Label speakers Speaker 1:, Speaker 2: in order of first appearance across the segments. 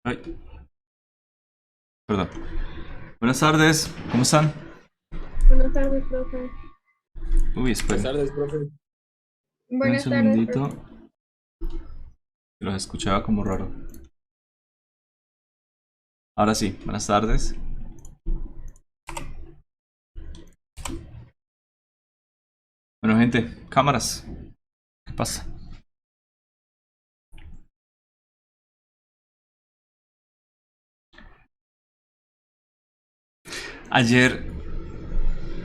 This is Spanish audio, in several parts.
Speaker 1: Ay, perdón. Buenas tardes, ¿cómo están?
Speaker 2: Buenas tardes, profe.
Speaker 1: Uy,
Speaker 3: Buenas
Speaker 1: esperen,
Speaker 3: tardes, profe.
Speaker 1: un
Speaker 2: Buenas tardes,
Speaker 1: segundito.
Speaker 2: profe.
Speaker 1: Los escuchaba como raro. Ahora sí, buenas tardes. Bueno, gente, cámaras. ¿Qué pasa? Ayer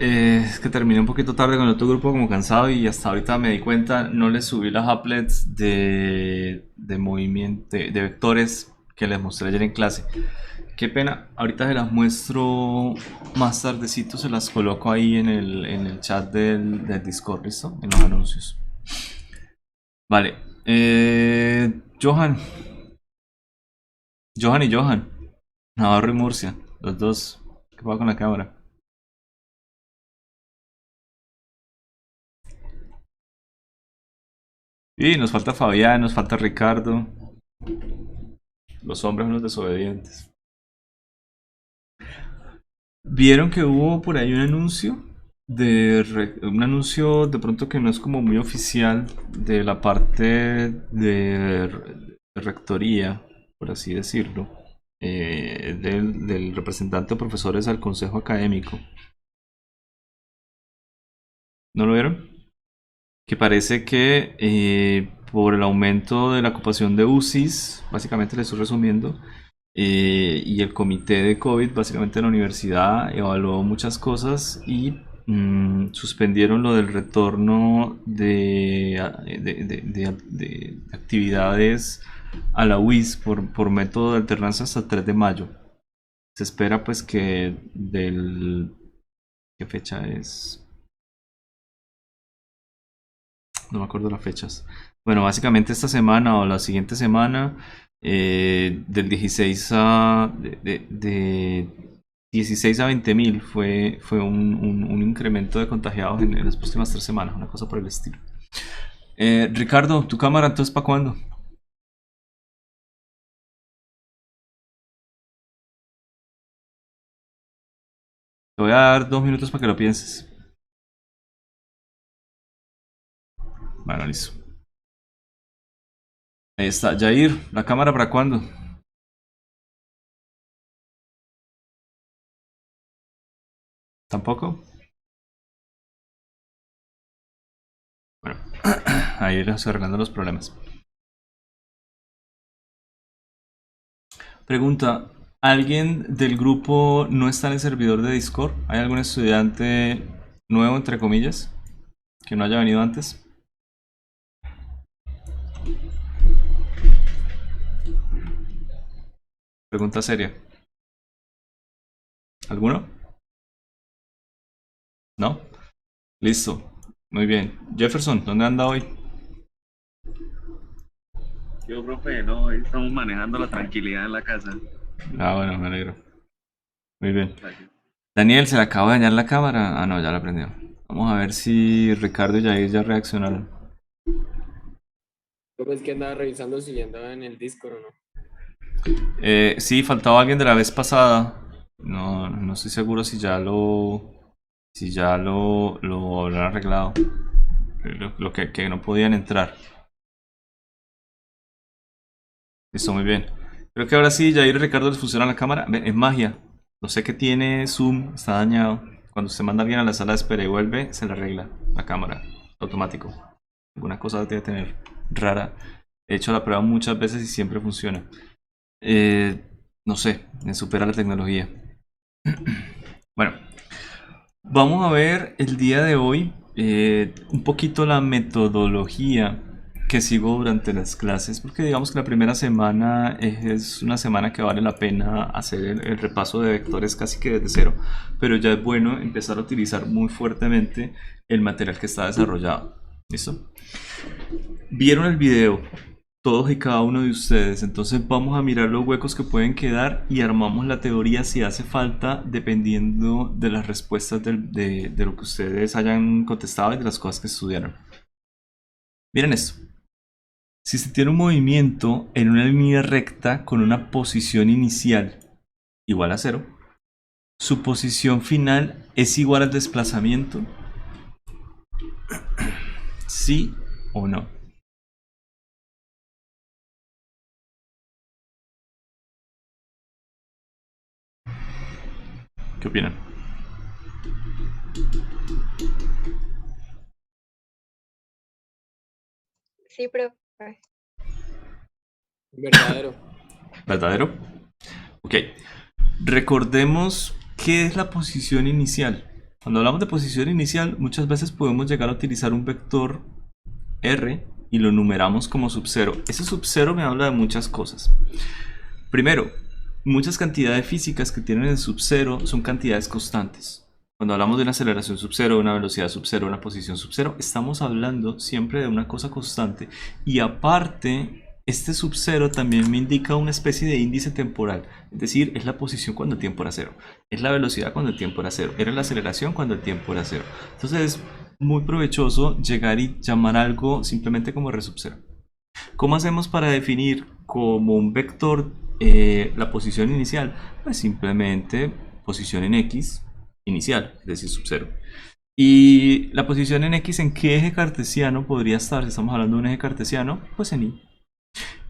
Speaker 1: es que terminé un poquito tarde con el otro grupo como cansado y hasta ahorita me di cuenta, no les subí las applets de movimiento, de vectores que les mostré ayer en clase. Qué pena, ahorita se las muestro más tardecito, se las coloco ahí en el chat del Discord, ¿listo? En los anuncios. Vale, Johan y Johan, Navarro y Murcia, los dos. ¿Qué pasa con la cámara? Y nos falta Fabián, nos falta Ricardo. Los hombres son los desobedientes. ¿Vieron que hubo por ahí un anuncio? Un anuncio de pronto que no es como muy oficial de la parte de rectoría, por así decirlo, del representante de profesores al consejo académico. ¿No lo vieron? Que parece que por el aumento de la ocupación de UCIs, básicamente le estoy resumiendo, y el comité de COVID, básicamente en la universidad, evaluó muchas cosas y suspendieron lo del retorno de actividades a la UIS por método de alternancia hasta el 3 de mayo. Se espera pues que del... ¿Qué fecha es? No me acuerdo las fechas. Bueno, básicamente esta semana o la siguiente semana, del 16 a, de 16 a 20.000 fue un incremento de contagiados en las próximas 3 semanas, una cosa por el estilo. Ricardo, ¿tu cámara entonces para cuándo? Te voy a dar 2 minutos para que lo pienses. Bueno, listo. Ahí está. Jair, ¿la cámara para cuándo? ¿Tampoco? Bueno, ahí les estoy arreglando los problemas. Pregunta, ¿alguien del grupo no está en el servidor de Discord? ¿Hay algún estudiante nuevo, entre comillas, que no haya venido antes? Pregunta seria. ¿Alguno? ¿No? Listo. Muy bien. Jefferson, ¿dónde anda hoy?
Speaker 3: Yo, profe, no, hoy estamos manejando la tranquilidad en la casa.
Speaker 1: Ah, bueno, me alegro. Muy bien.
Speaker 3: Gracias.
Speaker 1: Daniel, se le acaba de dañar la cámara. Ah, no, ya la prendió. Vamos a ver si Ricardo y Jair ya reaccionaron.
Speaker 4: Profe, es que andaba revisando si ya andaba en el Discord o no.
Speaker 1: Sí, faltaba alguien de la vez pasada. No, no estoy seguro si ya lo habrán arreglado. Lo que no podían entrar. Listo, muy bien. Creo que ahora sí, Jair y Ricardo les funciona la cámara. Es magia. No sé qué tiene Zoom, está dañado. Cuando usted manda a alguien a la sala de espera y vuelve, se le arregla la cámara. Automático. Alguna cosa debe tener rara. He hecho la prueba muchas veces y siempre funciona. Eh, no sé, me supera la tecnología. Bueno, vamos a ver el día de hoy un poquito la metodología que sigo durante las clases, porque digamos que la primera semana es una semana que vale la pena hacer el repaso de vectores casi que desde cero, pero ya es bueno empezar a utilizar muy fuertemente el material que está desarrollado. ¿Listo? Vieron el video todos y cada uno de ustedes, entonces vamos a mirar los huecos que pueden quedar y armamos la teoría si hace falta dependiendo de las respuestas de lo que ustedes hayan contestado y de las cosas que estudiaron. Miren esto. Si se tiene un movimiento en una línea recta con una posición inicial igual a 0, su posición final es igual al desplazamiento, ¿sí o no? ¿Qué opinan?
Speaker 2: Sí, profe.
Speaker 4: Verdadero.
Speaker 1: ¿Verdadero? Ok. Recordemos qué es la posición inicial. Cuando hablamos de posición inicial, muchas veces podemos llegar a utilizar un vector R y lo numeramos como sub-0. Ese sub-0 me habla de muchas cosas. Primero, muchas cantidades físicas que tienen el sub-0 son cantidades constantes. Cuando hablamos de una aceleración sub-0, una velocidad sub-0, una posición sub-0, estamos hablando siempre de una cosa constante. Y aparte, este sub-0 también me indica una especie de índice temporal. Es decir, es la posición cuando el tiempo era 0. Es la velocidad cuando el tiempo era 0. Era la aceleración cuando el tiempo era 0. Entonces es muy provechoso llegar y llamar algo simplemente como R sub 0. ¿Cómo hacemos para definir como un vector la posición inicial? Pues simplemente posición en X inicial, es decir, sub 0. Y la posición en X, ¿en qué eje cartesiano podría estar? Si estamos hablando de un eje cartesiano, pues en Y.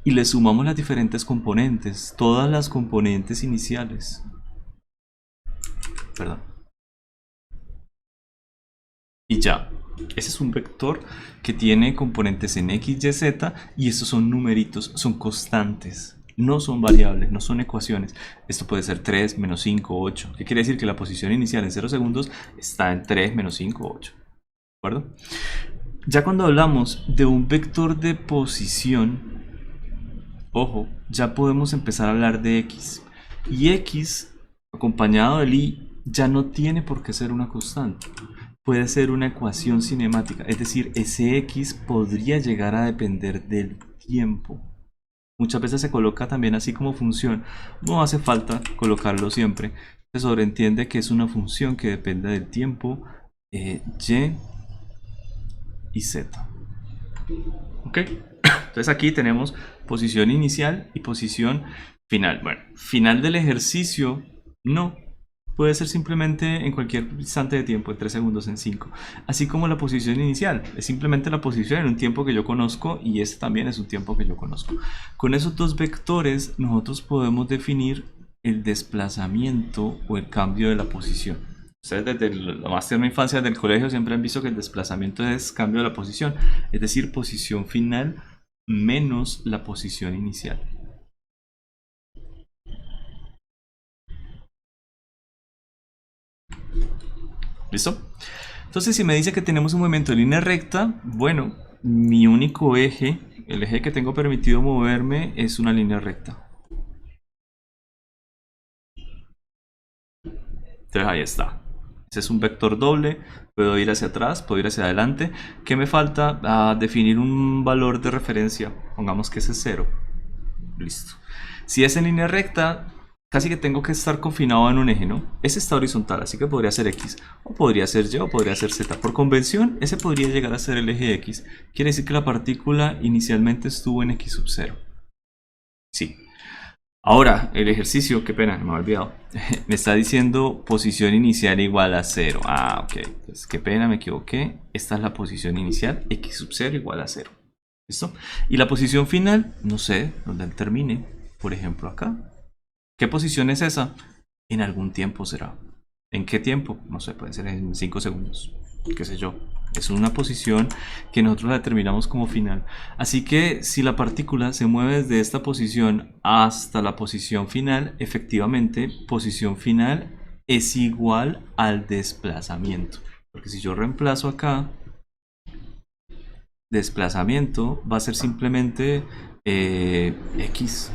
Speaker 1: Y le sumamos las diferentes componentes, todas las componentes iniciales. Perdón. Y ya. Ese es un vector que tiene componentes en X, Y, Z, y estos son numeritos, son constantes. No son variables, no son ecuaciones. Esto puede ser 3, menos 5, 8. ¿Qué quiere decir? Que la posición inicial en 0 segundos está en 3, menos 5, 8. ¿De acuerdo? Ya cuando hablamos de un vector de posición, ojo, ya podemos empezar a hablar de X. Y X, acompañado del Y, ya no tiene por qué ser una constante. Puede ser una ecuación cinemática. Es decir, ese X podría llegar a depender del tiempo. Muchas veces se coloca también así como función. No hace falta colocarlo siempre. Se sobreentiende que es una función que depende del tiempo Y y Z. ¿Ok? Entonces aquí tenemos posición inicial y posición final. Bueno, final del ejercicio, no. Puede ser simplemente en cualquier instante de tiempo, en 3 segundos, en 5. Así como la posición inicial, es simplemente la posición en un tiempo que yo conozco y este también es un tiempo que yo conozco. Con esos dos vectores nosotros podemos definir el desplazamiento o el cambio de la posición. Ustedes desde la más tierna infancia del colegio siempre han visto que el desplazamiento es cambio de la posición, es decir, posición final menos la posición inicial. ¿Listo? Entonces, si me dice que tenemos un movimiento en línea recta, bueno, mi único eje, el eje que tengo permitido moverme, es una línea recta. Entonces ahí está. Ese es un vector doble, puedo ir hacia atrás, puedo ir hacia adelante. ¿Qué me falta? Definir un valor de referencia. Pongamos que ese es 0. Listo. Si es en línea recta, casi que tengo que estar confinado en un eje, ¿no? Ese está horizontal, así que podría ser X, o podría ser Y, o podría ser Z. Por convención, ese podría llegar a ser el eje X. Quiere decir que la partícula inicialmente estuvo en X sub 0. Sí. Ahora, el ejercicio, qué pena, me había olvidado. Me está diciendo posición inicial igual a 0. Ah, ok. Entonces, qué pena, me equivoqué. Esta es la posición inicial, X sub 0 igual a 0. ¿Listo? Y la posición final, no sé, donde termine. Por ejemplo, acá. ¿Qué posición es esa? En algún tiempo será. ¿En qué tiempo? No sé, puede ser en 5 segundos. Qué sé yo. Es una posición que nosotros la determinamos como final. Así que si la partícula se mueve desde esta posición hasta la posición final, efectivamente, posición final es igual al desplazamiento. Porque si yo reemplazo acá, desplazamiento va a ser simplemente X.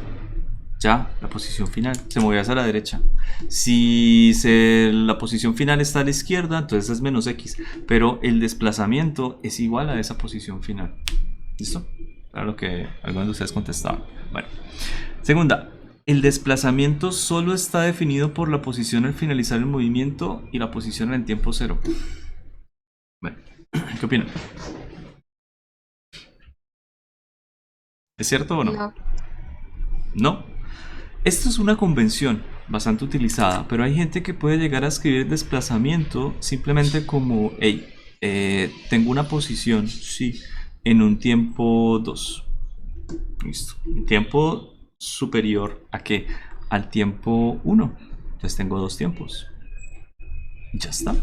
Speaker 1: Ya, la posición final se movió hacia la derecha. Si la posición final está a la izquierda, entonces es menos X. Pero el desplazamiento es igual a esa posición final. ¿Listo? Era lo que algunos de ustedes contestaban. Bueno. Segunda, el desplazamiento solo está definido por la posición al finalizar el movimiento y la posición en el tiempo 0. Bueno, ¿qué opinan? ¿Es cierto o no?
Speaker 2: No.
Speaker 1: No. Esto es una convención bastante utilizada, pero hay gente que puede llegar a escribir desplazamiento simplemente como, hey, tengo una posición, sí, en un tiempo 2. Listo. Un tiempo superior a qué? Al tiempo 1. Entonces tengo 2 tiempos. Ya está.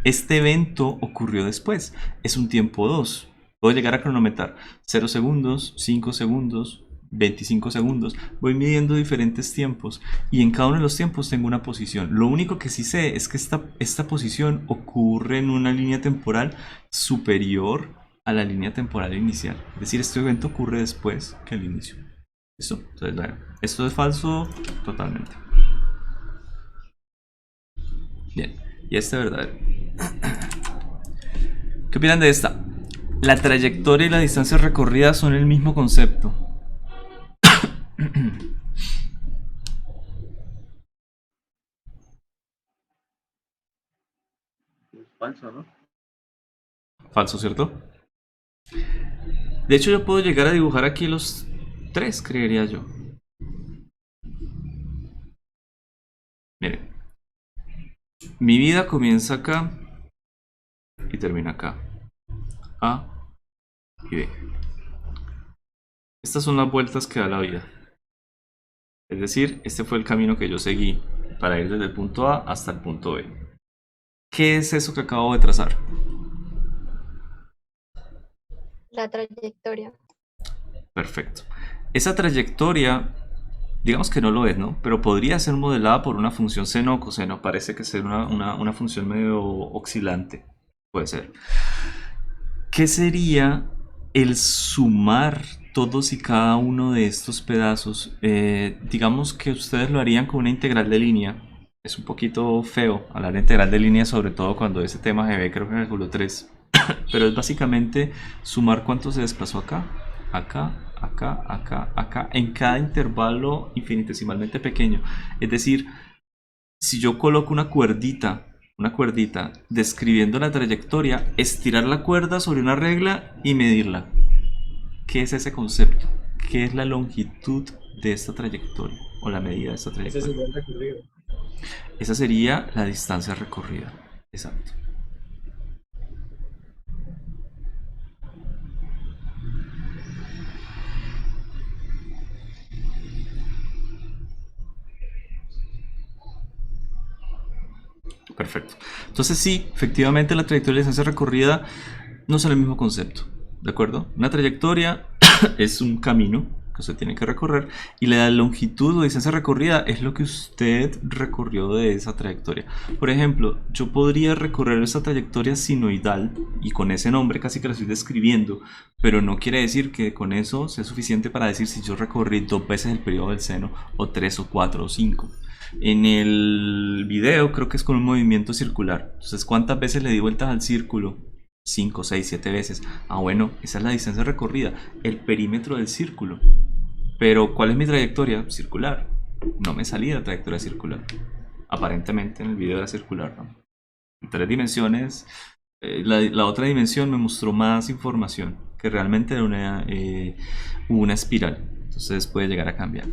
Speaker 1: Este evento ocurrió después. Es un tiempo 2. Puedo llegar a cronometrar 0 segundos, 5 segundos, 25 segundos. Voy midiendo diferentes tiempos y en cada uno de los tiempos tengo una posición. Lo único que sí sé es que esta posición ocurre en una línea temporal superior a la línea temporal inicial. Es decir, este evento ocurre después que el inicio. ¿Listo? Entonces, esto es falso totalmente. Bien, y este es verdadero. ¿Qué opinan de esta? La trayectoria y la distancia recorrida son el mismo concepto.
Speaker 3: Es falso, ¿no?
Speaker 1: Falso, ¿cierto? De hecho, yo puedo llegar a dibujar aquí los 3, creería yo. Miren. Mi vida comienza acá y termina acá. A y B. Estas son las vueltas que da la vida. Es decir, este fue el camino que yo seguí para ir desde el punto A hasta el punto B. ¿Qué es eso que acabo de trazar?
Speaker 2: La trayectoria.
Speaker 1: Perfecto. Esa trayectoria, digamos que no lo es, ¿no? Pero podría ser modelada por una función seno o coseno. Parece que ser una función medio oscilante. Puede ser. ¿Qué sería el sumar todos y cada uno de estos pedazos? Digamos que ustedes lo harían con una integral de línea. Es un poquito feo hablar de integral de línea, sobre todo cuando ese tema se ve, creo que en el cálculo 3. Pero es básicamente sumar cuánto se desplazó acá, acá, acá, acá, acá, en cada intervalo infinitesimalmente pequeño. Es decir, si yo coloco una cuerdita describiendo la trayectoria, estirar la cuerda sobre una regla y medirla. ¿Qué es ese concepto? ¿Qué es la longitud de esta trayectoria? O la medida de esta
Speaker 4: Ese
Speaker 1: trayectoria.
Speaker 4: sería el recorrido.
Speaker 1: Esa sería la distancia recorrida. Exacto. Perfecto. Entonces sí, efectivamente la trayectoria y la distancia recorrida no son el mismo concepto. ¿De acuerdo? Una trayectoria es un camino que usted tiene que recorrer y la longitud o distancia recorrida es lo que usted recorrió de esa trayectoria. Por ejemplo, yo podría recorrer esa trayectoria sinoidal y con ese nombre casi que lo estoy describiendo, pero no quiere decir que con eso sea suficiente para decir si yo recorrí 2 veces el periodo del seno o 3 o 4 o 5. En el video creo que es con un movimiento circular. Entonces, ¿cuántas veces le di vueltas al círculo? 5, 6, 7 veces. Ah, bueno, esa es la distancia recorrida, el perímetro del círculo. Pero, ¿cuál es mi trayectoria? Circular. No me salí de la trayectoria circular. Aparentemente en el video era circular, ¿no? En 3 dimensiones. La otra dimensión me mostró más información, que realmente era una espiral. Entonces puede llegar a cambiar.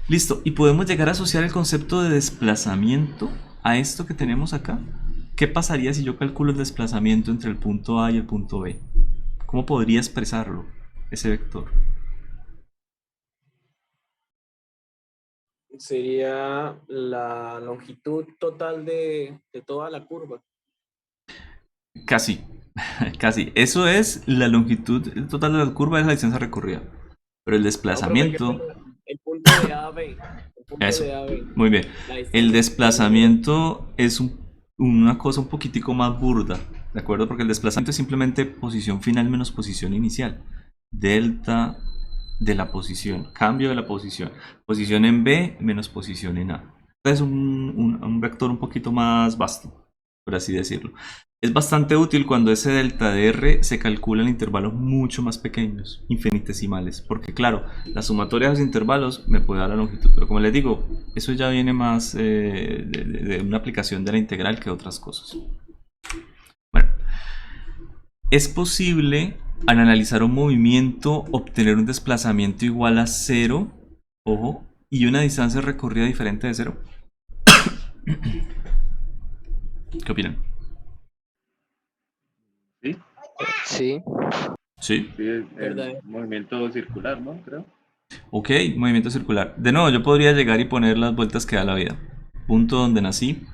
Speaker 1: Listo, y podemos llegar a asociar el concepto de desplazamiento a esto que tenemos acá. ¿Qué pasaría si yo calculo el desplazamiento entre el punto A y el punto B? ¿Cómo podría expresarlo, ese vector?
Speaker 4: Sería la longitud total de toda la curva.
Speaker 1: Casi, casi. Eso es la longitud total de la curva, es la distancia recorrida. Pero el
Speaker 4: No, profe,
Speaker 1: desplazamiento...
Speaker 4: el punto de A a B. El punto
Speaker 1: Eso,
Speaker 4: de A a B.
Speaker 1: muy bien.
Speaker 4: La distancia
Speaker 1: El desplazamiento es una cosa un poquitico más burda, ¿de acuerdo? Porque el desplazamiento es simplemente posición final menos posición inicial. Delta de la posición, cambio de la posición. Posición en B menos posición en A. Es un vector un poquito más vasto, por así decirlo. Es bastante útil cuando ese delta de R se calcula en intervalos mucho más pequeños, infinitesimales, porque claro, la sumatoria de los intervalos me puede dar la longitud, pero como les digo, eso ya viene más de una aplicación de la integral que otras cosas. Bueno, es posible Al analizar un movimiento, obtener un desplazamiento igual a cero, ojo, y una distancia recorrida diferente de cero. ¿Qué opinan?
Speaker 3: Sí,
Speaker 5: Sí,
Speaker 1: Sí.
Speaker 3: sí, es
Speaker 4: ¿Verdad?
Speaker 3: movimiento circular, ¿no? Creo.
Speaker 1: Ok, movimiento circular. De nuevo, yo podría llegar y poner las vueltas que da la vida. Punto donde nací,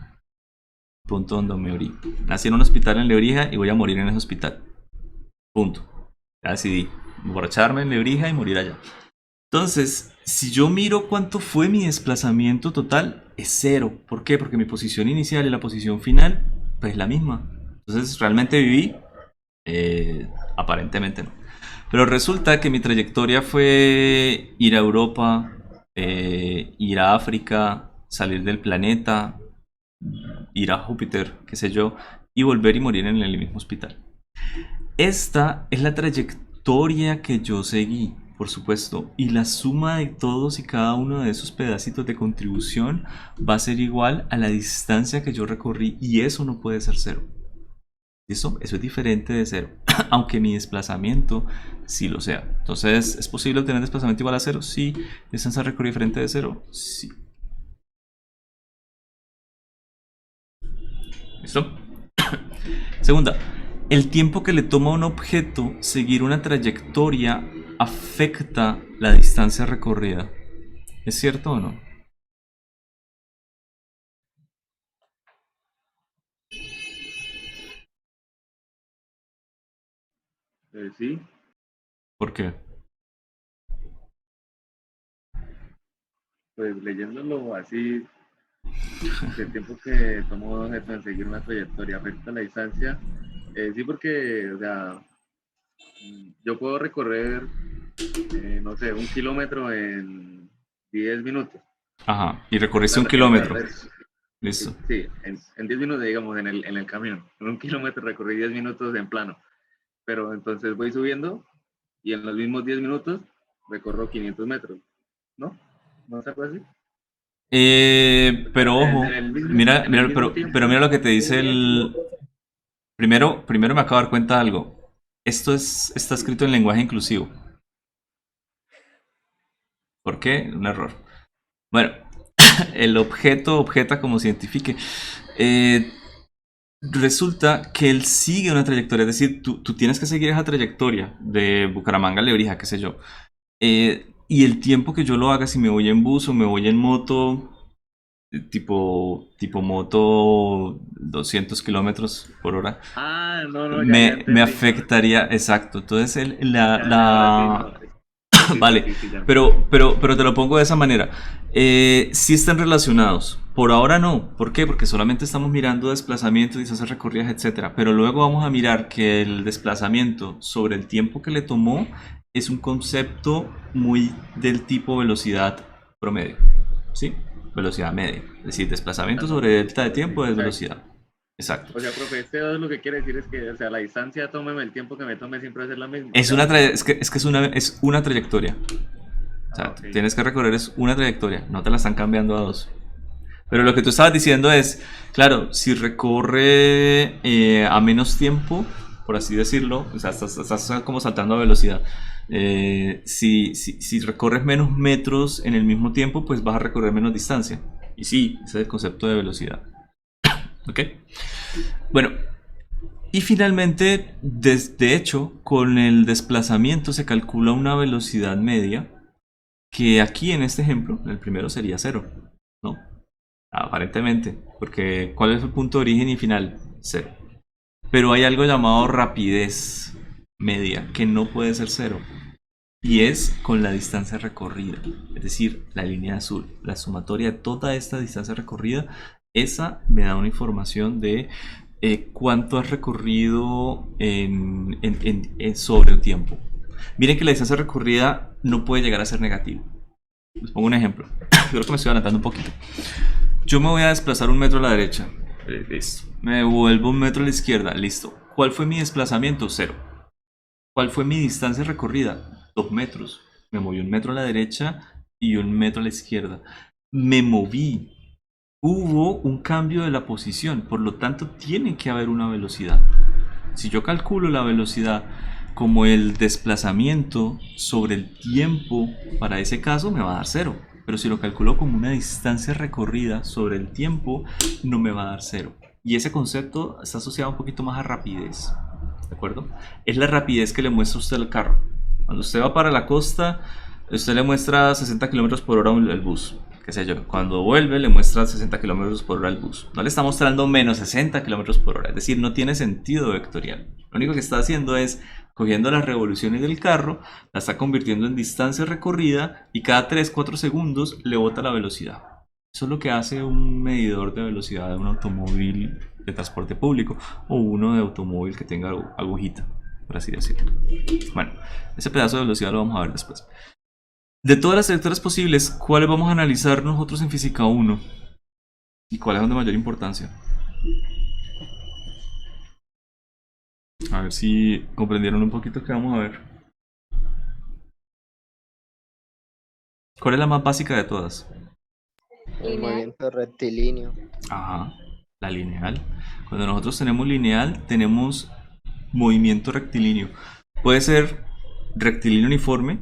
Speaker 1: punto donde me morí. Nací en un hospital en Lebrija y voy a morir en ese hospital. Punto. Ya decidí emborracharme en Lebrija y morir allá. Entonces, si yo miro cuánto fue mi desplazamiento total, es cero. ¿Por qué? Porque mi posición inicial y la posición final, pues es la misma. Entonces, ¿realmente viví? Aparentemente no. Pero resulta que mi trayectoria fue ir a Europa, ir a África, salir del planeta, ir a Júpiter, qué sé yo, y volver y morir en el mismo hospital. Esta es la trayectoria que yo seguí, por supuesto, y la suma de todos y cada uno de esos pedacitos de contribución va a ser igual a la distancia que yo recorrí, y eso no puede ser cero. ¿Listo? Eso es diferente de cero, aunque mi desplazamiento sí lo sea. Entonces, ¿es posible obtener desplazamiento igual a cero? Sí. ¿Distancia recorrida diferente de cero? Sí. ¿Listo? Segunda, el tiempo que le toma a un objeto seguir una trayectoria afecta la distancia recorrida. ¿Es cierto o no?
Speaker 3: Sí,
Speaker 1: ¿Por qué?
Speaker 3: pues leyéndolo así, el tiempo que tomó un objeto en seguir una trayectoria afecta la distancia. Sí, porque, o sea, yo puedo recorrer, no sé, 1 kilómetro en 10 minutos.
Speaker 1: Ajá, y recorriste
Speaker 3: La-
Speaker 1: un
Speaker 3: el
Speaker 1: kilómetro.
Speaker 3: trayecto-
Speaker 1: Listo.
Speaker 3: Sí, en 10 minutos, digamos, en el camino. En 1 kilómetro recorrí 10 minutos en plano. Pero entonces voy subiendo y en los mismos 10 minutos recorro 500 metros, ¿no? ¿No es algo así?
Speaker 1: Pero
Speaker 3: En,
Speaker 1: ojo,
Speaker 3: en el mismo,
Speaker 1: mira,
Speaker 3: en el
Speaker 1: mira,
Speaker 3: mismo tiempo.
Speaker 1: pero mira lo que te dice el... Primero me acabo de dar cuenta de algo. Está escrito en lenguaje inclusivo. ¿Por qué? Un error. Bueno, el objeto objeta como se identifique. Eh, Resulta que él sigue una trayectoria, es decir, tú tienes que seguir esa trayectoria de Bucaramanga a Lebrija, qué sé yo. Y el tiempo que yo lo haga, si me voy en bus o me voy en moto, tipo moto 200 kilómetros por hora,
Speaker 3: Ah, no, no, ya
Speaker 1: me
Speaker 3: entendí.
Speaker 1: afectaría, exacto. Entonces,
Speaker 3: Ahora sí, no. Sí, sí,
Speaker 1: vale,
Speaker 3: sí, sí, ya entendí.
Speaker 1: pero te lo pongo de esa manera. Sí están relacionados. Por ahora no. ¿Por qué? Porque solamente estamos mirando desplazamientos, distancias recorridas, etcétera. Pero luego vamos a mirar que el desplazamiento sobre el tiempo que le tomó es un concepto muy del tipo velocidad promedio. ¿Sí? Velocidad media. Es decir, desplazamiento sobre delta de tiempo es velocidad. Exacto.
Speaker 3: O sea, profe, este dos lo que quiere decir es que, o sea, la distancia, tómeme el tiempo que me tome, siempre va a ser la misma.
Speaker 1: Es
Speaker 3: O sea,
Speaker 1: una es una trayectoria. O sea,
Speaker 3: ok.
Speaker 1: tienes que recorrer es una trayectoria, no te la están cambiando a dos. Pero lo que tú estabas diciendo es, claro, si recorre a menos tiempo, por así decirlo, o sea, estás como saltando a velocidad. Si recorres menos metros en el mismo tiempo, pues vas a recorrer menos distancia. Y sí, ese es el concepto de velocidad. ¿Ok? Bueno, y finalmente, de hecho, con el desplazamiento se calcula una velocidad media que aquí en este ejemplo, el primero sería cero, ¿no? Aparentemente, porque ¿cuál es el punto de origen y final? Cero. Pero hay algo llamado rapidez media que no puede ser cero y es con la distancia recorrida, es decir, la línea azul, la sumatoria de toda esta distancia recorrida, esa me da una información de cuánto has recorrido sobre un tiempo. Miren que la distancia recorrida no puede llegar a ser negativa. Les pongo un ejemplo. Creo que me estoy adelantando un poquito. Yo me voy a desplazar 1 metro a la derecha. Listo. Me vuelvo 1 metro a la izquierda. Listo. ¿Cuál fue mi desplazamiento? Cero. ¿Cuál fue mi distancia recorrida? 2 metros. Me moví 1 metro a la derecha y 1 metro a la izquierda. Me moví. Hubo un cambio de la posición. Por lo tanto, tiene que haber una velocidad. Si yo calculo la velocidad como el desplazamiento sobre el tiempo para ese caso me va a dar 0. Pero si lo calculo como una distancia recorrida sobre el tiempo, no me va a dar 0. Y ese concepto está asociado un poquito más a rapidez. ¿De acuerdo? Es la rapidez que le muestra usted al carro. Cuando usted va para la costa, usted le muestra 60 km por hora al bus. Qué sé yo. Cuando vuelve, le muestra 60 km por hora al bus. No le está mostrando menos 60 km por hora. Es decir, no tiene sentido vectorial. Lo único que está haciendo es cogiendo las revoluciones del carro, la está convirtiendo en distancia recorrida y cada 3-4 segundos le bota la velocidad. Eso es lo que hace un medidor de velocidad de un automóvil de transporte público o uno de automóvil que tenga agujita, por así decirlo. Bueno, ese pedazo de velocidad lo vamos a ver después. De todas las trayectorias posibles, ¿cuáles vamos a analizar nosotros en Física 1? ¿Y cuáles son de mayor importancia? A ver si comprendieron un poquito que vamos a ver. ¿Cuál es la más básica de todas?
Speaker 5: El
Speaker 2: Lineal.
Speaker 5: movimiento rectilíneo.
Speaker 1: Ajá, la lineal. Cuando nosotros tenemos lineal, tenemos movimiento rectilíneo. Puede ser rectilíneo uniforme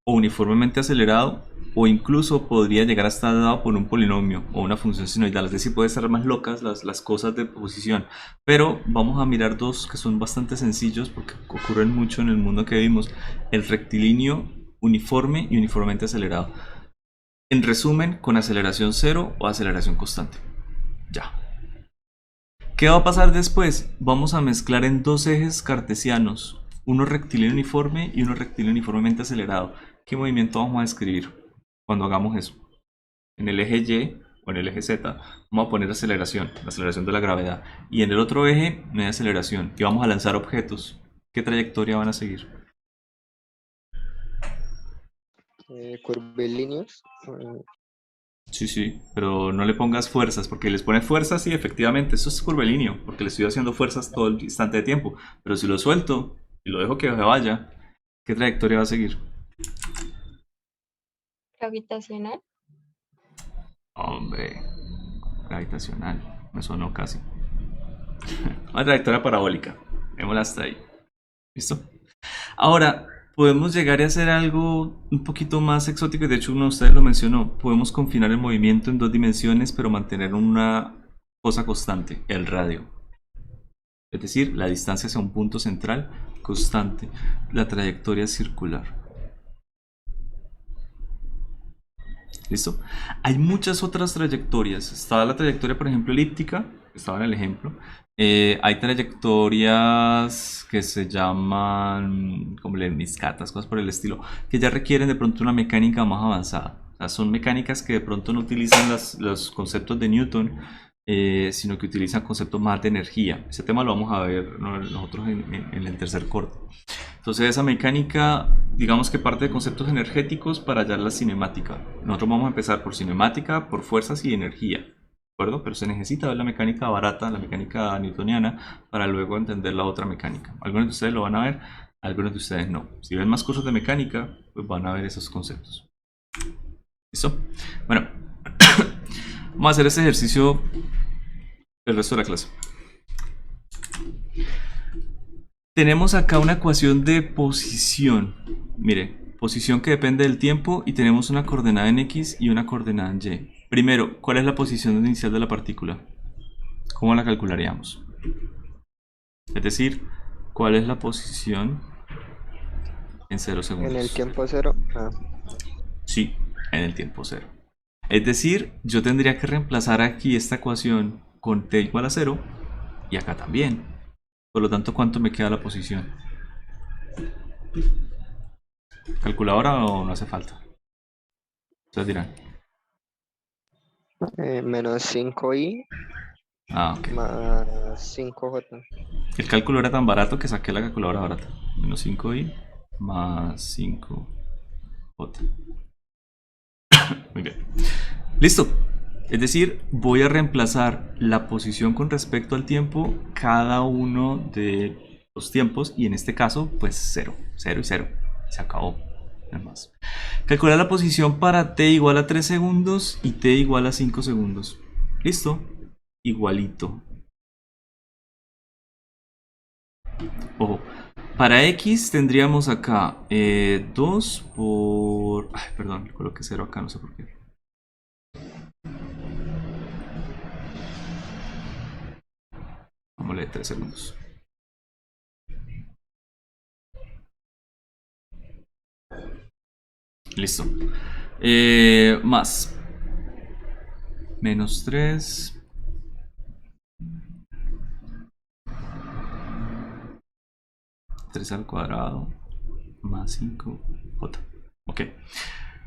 Speaker 1: o uniformemente acelerado, o incluso podría llegar a estar dado por un polinomio o una función sinoidal. Es decir, puede estar más locas las cosas de posición. Pero vamos a mirar dos que son bastante sencillos porque ocurren mucho en el mundo que vivimos. El rectilíneo uniforme y uniformemente acelerado. En resumen, con aceleración cero o aceleración constante. Ya. ¿Qué va a pasar después? Vamos a mezclar en dos ejes cartesianos, uno rectilíneo uniforme y uno rectilíneo uniformemente acelerado. ¿Qué movimiento vamos a describir cuando hagamos eso? En el eje Y o en el eje Z vamos a poner aceleración, la aceleración de la gravedad. Y en el otro eje no hay aceleración. Y vamos a lanzar objetos. ¿Qué trayectoria van a seguir?
Speaker 5: Curvilíneos.
Speaker 1: Sí, pero no le pongas fuerzas, porque les pones fuerzas y efectivamente eso es curvilíneo, porque le estoy haciendo fuerzas todo el instante de tiempo. Pero si lo suelto y lo dejo que se vaya, ¿qué trayectoria va a seguir?
Speaker 2: Gravitacional.
Speaker 1: Hombre, gravitacional, me sonó casi. Una trayectoria parabólica, démosla hasta ahí. ¿Listo? Ahora, podemos llegar a hacer algo un poquito más exótico, y de hecho uno de ustedes lo mencionó. Podemos confinar el movimiento en dos dimensiones, pero mantener una cosa constante, el radio. Es decir, la distancia hacia un punto central constante, la trayectoria circular. ¿Listo? Hay muchas otras trayectorias. Está la trayectoria, por ejemplo, elíptica, que estaba en el ejemplo. Hay trayectorias que se llaman como lemniscatas, cosas por el estilo, que ya requieren de pronto una mecánica más avanzada. O sea, son mecánicas que de pronto no utilizan los conceptos de Newton, sino que utilizan conceptos más de energía. Ese tema lo vamos a ver nosotros en el tercer corte. Entonces esa mecánica, digamos que parte de conceptos energéticos para hallar la cinemática. Nosotros vamos a empezar por cinemática, por fuerzas y energía, ¿de acuerdo? Pero se necesita ver la mecánica barata, la mecánica newtoniana, para luego entender la otra mecánica. Algunos de ustedes lo van a ver, algunos de ustedes no. Si ven más cursos de mecánica, pues van a ver esos conceptos. ¿Listo? Bueno, vamos a hacer este ejercicio el resto de la clase. Tenemos acá una ecuación de posición. Mire, posición que depende del tiempo y tenemos una coordenada en X y una coordenada en Y. Primero, ¿cuál es la posición inicial de la partícula? ¿Cómo la calcularíamos? Es decir, ¿cuál es la posición en 0 segundos?
Speaker 5: En el tiempo cero.
Speaker 1: Sí, en el tiempo cero. Es decir, yo tendría que reemplazar aquí esta ecuación con t igual a 0 y acá también. Por lo tanto, ¿cuánto me queda la posición? ¿Calculadora o no hace falta? Ustedes dirán.
Speaker 5: Menos 5i
Speaker 1: Ah, ok.
Speaker 5: más 5j.
Speaker 1: El cálculo era tan barato que saqué la calculadora barata. Menos 5i más 5j. Muy bien. Listo. Es decir, voy a reemplazar la posición con respecto al tiempo cada uno de los tiempos y en este caso, pues 0. 0 y 0. Se acabó. No más. Calcular la posición para t igual a 3 segundos y t igual a 5 segundos. ¿Listo? Igualito. Ojo, para X tendríamos acá 2 por... Ay, perdón, coloqué 0 acá, no sé por qué. Vamos a leer 3 segundos. Listo. Más. Menos 3. Al cuadrado. Más 5. J. Ok.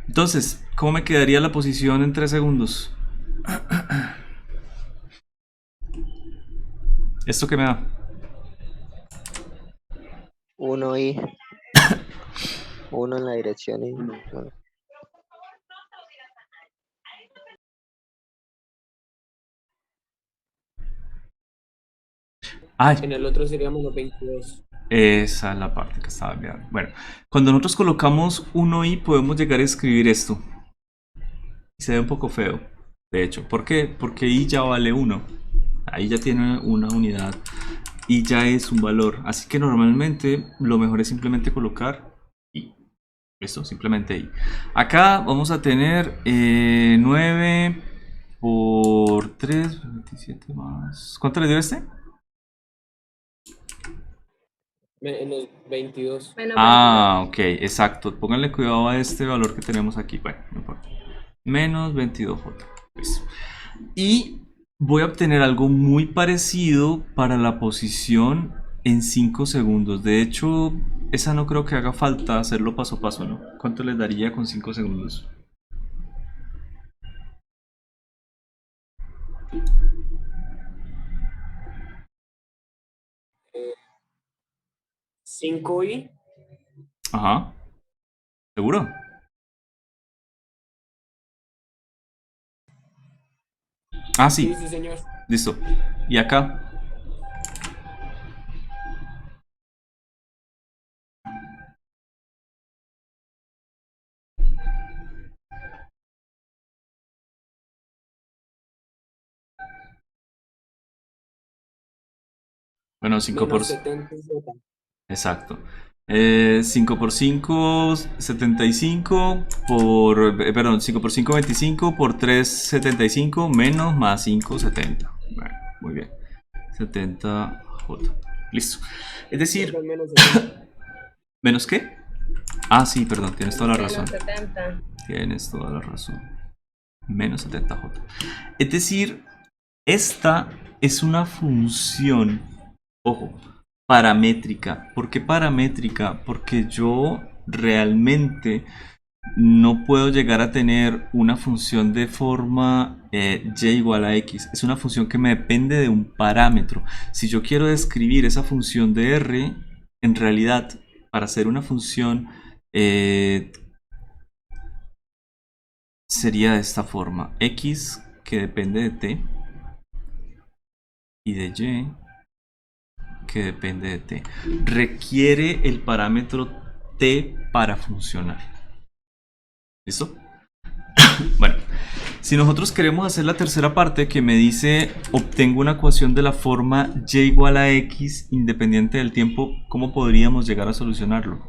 Speaker 1: Entonces, ¿cómo me quedaría la posición en 3 segundos? ¿Esto qué me da?
Speaker 5: 1i. 1 en la dirección y
Speaker 3: Uno.
Speaker 5: 1.
Speaker 1: Ay,
Speaker 4: En el otro seríamos los 22.
Speaker 1: esa es la parte que estaba olvidando. Bueno, cuando nosotros colocamos 1i podemos llegar a escribir esto. Y se ve un poco feo, de hecho. ¿Por qué? Porque i ya vale 1. Ahí ya tiene una unidad. Y ya es un valor. Así que normalmente lo mejor es simplemente colocar i. Esto, simplemente i. Acá vamos a tener 9 por 3, 27 más... ¿Cuánto le dio este?
Speaker 4: Menos 22.
Speaker 2: Menos
Speaker 1: Ah, ok, exacto. Pónganle cuidado a este valor que tenemos aquí. Bueno, no importa. Menos 22J. Listo. Y voy a obtener algo muy parecido para la posición en 5 segundos. De hecho, esa no creo que haga falta hacerlo paso a paso, ¿no? ¿Cuánto les daría con 5 segundos?
Speaker 4: Eh, 5i.
Speaker 1: Ajá. ¿Seguro? Ah, sí.
Speaker 4: Sí, sí, señor.
Speaker 1: Listo. ¿Y acá? Bueno, 5 por...
Speaker 4: Menos 70z.
Speaker 1: Exacto. 5 por 5, 75 por... perdón, 5 por 5, 25 por 3, 75 menos más 5, 70. Bueno, muy bien. 70J. Listo. Es decir,
Speaker 4: Menos 70.
Speaker 1: ¿menos qué? Ah, sí, perdón, tienes toda la razón.
Speaker 2: Menos 70.
Speaker 1: Tienes toda la razón. Menos 70J. Es decir, esta es una función, ojo, paramétrica. ¿Por qué paramétrica? Porque yo realmente no puedo llegar a tener una función de forma y igual a x. Es una función que me depende de un parámetro. Si yo quiero describir esa función de r, en realidad, para hacer una función sería de esta forma. X que depende de t y de y que depende de t. Requiere el parámetro t para funcionar. ¿Listo? Bueno, si nosotros queremos hacer la tercera parte que me dice obtengo una ecuación de la forma y igual a x independiente del tiempo, ¿cómo podríamos llegar a solucionarlo?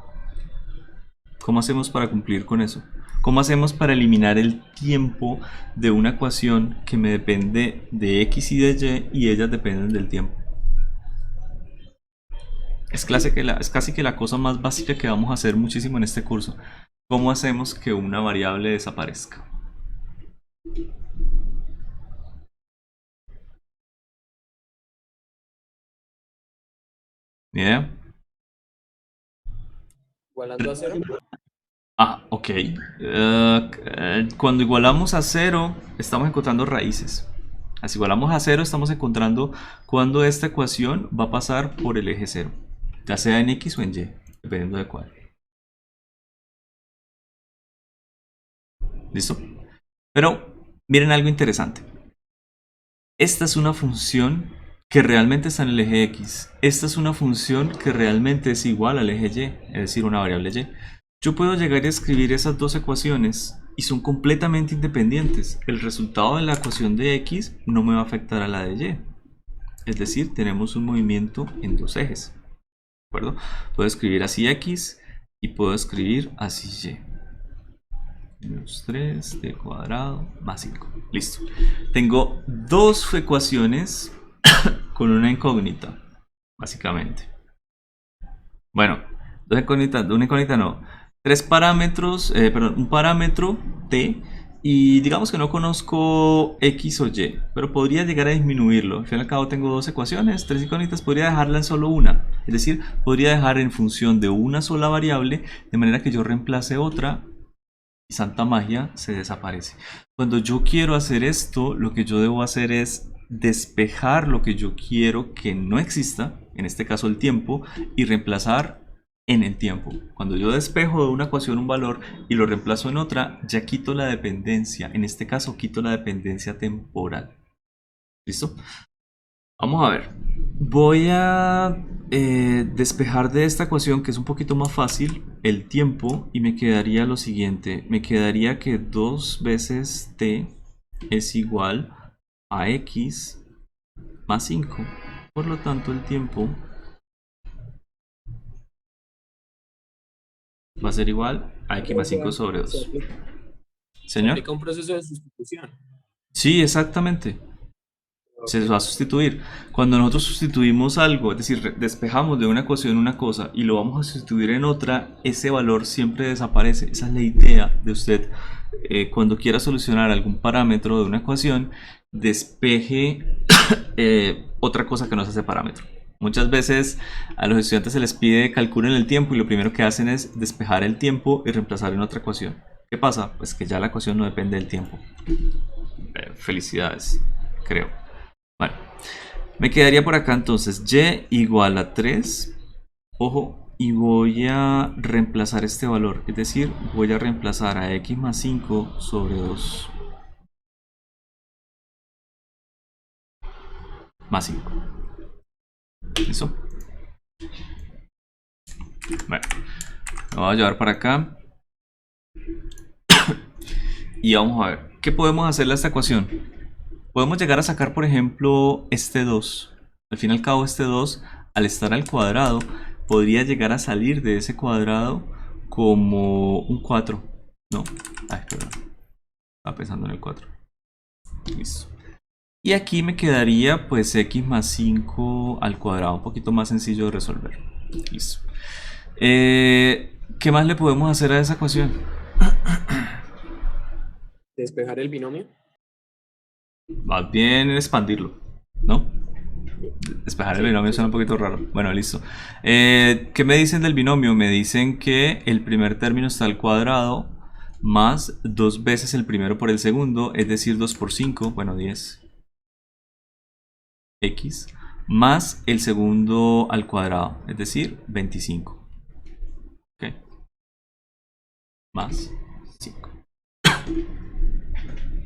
Speaker 1: ¿Cómo hacemos para cumplir con eso? ¿Cómo hacemos para eliminar el tiempo de una ecuación que me depende de x y de y ellas dependen del tiempo? Es casi que la cosa más básica que vamos a hacer muchísimo en este curso. ¿Cómo hacemos que una variable desaparezca? ¿Ni idea?
Speaker 4: Igualando a 0.
Speaker 1: Ah, ok. Cuando igualamos a 0, estamos encontrando raíces. Si igualamos a 0, estamos encontrando cuando esta ecuación va a pasar por el eje 0. Ya sea en x o en y, dependiendo de cuál. ¿Listo? Pero miren algo interesante. Esta es una función que realmente está en el eje x. Esta es una función que realmente es igual al eje y, es decir, una variable y. Yo puedo llegar a escribir esas dos ecuaciones y son completamente independientes. El resultado de la ecuación de x no me va a afectar a la de y. Es decir, tenemos un movimiento en dos ejes. acuerdo? Puedo escribir así x y puedo escribir así y. Menos 3t cuadrado más 5. Listo. Tengo dos ecuaciones con una incógnita, básicamente. Bueno, una incógnita no. Tres parámetros, perdón, un parámetro t. Y digamos que no conozco x o y, pero podría llegar a disminuirlo. Al fin y al cabo tengo dos ecuaciones, tres incógnitas, podría dejarla en solo una. Es decir, podría dejar en función de una sola variable, de manera que yo reemplace otra y santa magia se desaparece. Cuando yo quiero hacer esto, lo que yo debo hacer es despejar lo que yo quiero que no exista, en este caso el tiempo, y reemplazar en el tiempo. Cuando yo despejo de una ecuación un valor y lo reemplazo en otra, ya quito la dependencia. En este caso quito la dependencia temporal. ¿Listo? Vamos a ver. Voy a despejar de esta ecuación, que es un poquito más fácil, el tiempo, y me quedaría lo siguiente. Me quedaría que 2 veces t es igual a x más 5. Por lo tanto, el tiempo va a ser igual a x más 5 sobre 2.
Speaker 4: Se
Speaker 1: ¿Señor?
Speaker 4: aplica un proceso de sustitución.
Speaker 1: Sí, exactamente. Se va a sustituir. Cuando nosotros sustituimos algo, es decir, despejamos de una ecuación una cosa y lo vamos a sustituir en otra, ese valor siempre desaparece. Esa es la idea de usted. Cuando quiera solucionar algún parámetro de una ecuación, despeje otra cosa que no sea ese parámetro. Muchas veces a los estudiantes se les pide calculen el tiempo y lo primero que hacen es despejar el tiempo y reemplazar en otra ecuación. ¿Qué pasa? Pues que ya la ecuación no depende del tiempo. Felicidades, creo. Bueno, me quedaría por acá entonces y igual a 3. Ojo, y voy a reemplazar este valor. Es decir, voy a reemplazar a x más 5 sobre 2. Más 5. ¿Listo? Bueno, lo voy a llevar para acá. Y vamos a ver, ¿qué podemos hacerle a esta ecuación? Podemos llegar a sacar, por ejemplo, este 2. Al fin y al cabo, este 2, al estar al cuadrado, podría llegar a salir de ese cuadrado como un 4. ¿No? Ay, perdón. Estaba pensando en el 4. Listo. Y aquí me quedaría pues x más 5 al cuadrado. Un poquito más sencillo de resolver. Listo. ¿Qué más le podemos hacer a esa ecuación?
Speaker 4: Despejar el binomio.
Speaker 1: Más bien expandirlo, ¿no? Despejar el binomio suena un poquito raro. Bueno, listo. ¿Qué me dicen del binomio? Me dicen que el primer término está al cuadrado más 2 veces el primero por el segundo, es decir, 2 por 5, bueno, 10. X más el segundo al cuadrado, es decir, 25. Ok. Más 5.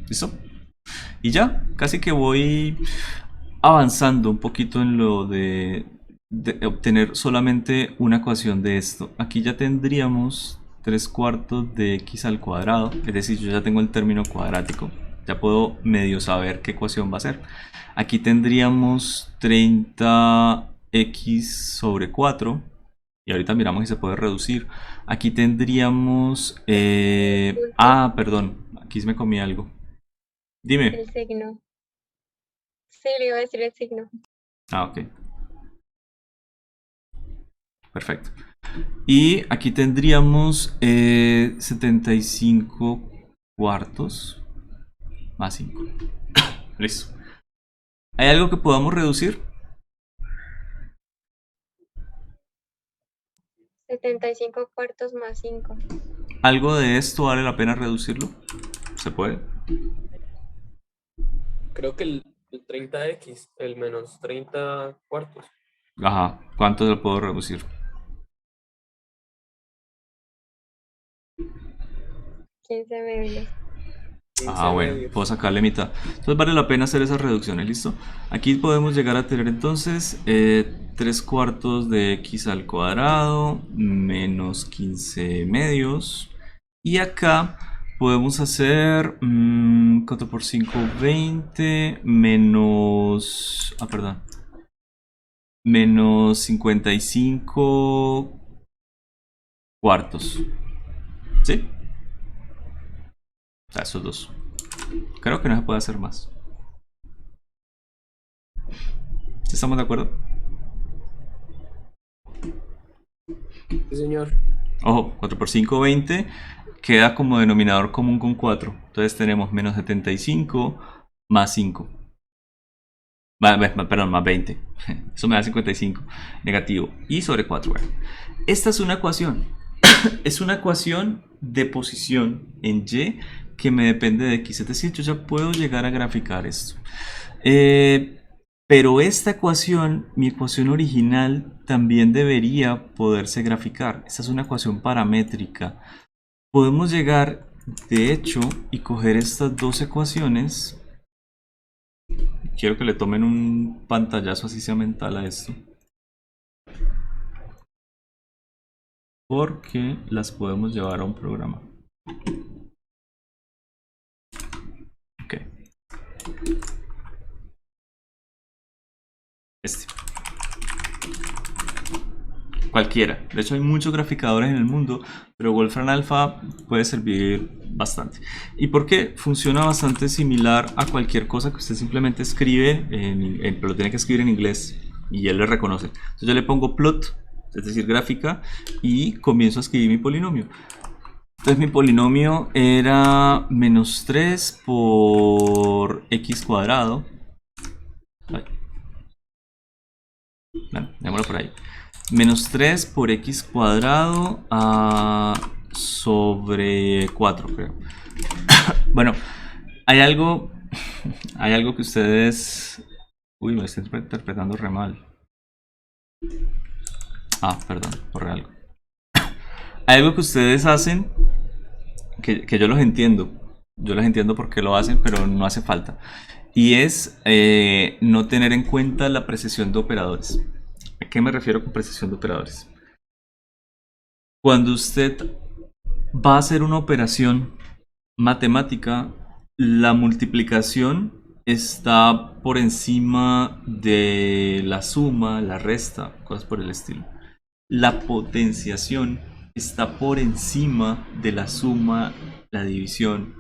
Speaker 1: ¿Listo? Y ya, casi que voy avanzando un poquito en lo de obtener solamente una ecuación de esto. Aquí ya tendríamos 3/4 de x al cuadrado, es decir, yo ya tengo el término cuadrático. Ya puedo medio saber qué ecuación va a ser. Aquí tendríamos 30x sobre 4. Y ahorita miramos si se puede reducir. Aquí tendríamos... perdón, aquí me comí algo. Dime.
Speaker 2: El signo. Sí, le iba a decir el signo.
Speaker 1: Ok. Perfecto. Y aquí tendríamos 75 cuartos más 5. Listo. ¿Hay algo que podamos reducir?
Speaker 2: 75 cuartos más 5.
Speaker 1: ¿Algo de esto vale la pena reducirlo? ¿Se puede?
Speaker 4: Creo que el 30x, el menos 30 cuartos.
Speaker 1: Ajá. ¿Cuánto lo puedo reducir?
Speaker 2: 15 medios.
Speaker 1: Bueno, puedo sacarle mitad. Entonces vale la pena hacer esas reducciones, ¿listo? Aquí podemos llegar a tener entonces 3/4 de x al cuadrado menos 15 medios. Y acá podemos hacer 4 por 5, 20 menos... perdón. menos 55 cuartos. ¿Sí? O sea, esos dos. Creo que no se puede hacer más. ¿Sí estamos de acuerdo?
Speaker 4: Sí, señor.
Speaker 1: Ojo, 4 por 5, 20. Queda como denominador común con 4. Entonces tenemos menos 75 más 5. Perdón, más 20. Eso me da 55. Negativo. Y sobre 4. Bueno. Esta es una ecuación. Es una ecuación de posición en Y que me depende de X. Es decir, yo ya puedo llegar a graficar esto. Pero esta ecuación, mi ecuación original, también debería poderse graficar. Esta es una ecuación paramétrica. Podemos llegar, de hecho, y coger estas dos ecuaciones. Quiero que le tomen un pantallazo así sea mental a esto. Porque las podemos llevar a un programa. Ok. Este. Cualquiera. De hecho hay muchos graficadores en el mundo, pero Wolfram Alpha puede servir bastante. ¿Y por qué? Funciona bastante similar a cualquier cosa que usted simplemente escribe, pero lo tiene que escribir en inglés y él le reconoce. Entonces yo le pongo plot, es decir, gráfica, y comienzo a escribir mi polinomio. Entonces mi polinomio era menos 3 por x cuadrado. Bueno, démoslo por ahí. Menos 3 por x cuadrado sobre 4, creo. Bueno, hay algo que ustedes... Uy, me estoy interpretando re mal. Perdón, borré algo. Hay algo que ustedes hacen que yo los entiendo. Yo los entiendo porque lo hacen, pero no hace falta. Y es no tener en cuenta la precesión de operadores. ¿A qué me refiero con precesión de operadores? Cuando usted va a hacer una operación matemática, la multiplicación está por encima de la suma, la resta, cosas por el estilo. La potenciación está por encima de la suma, la división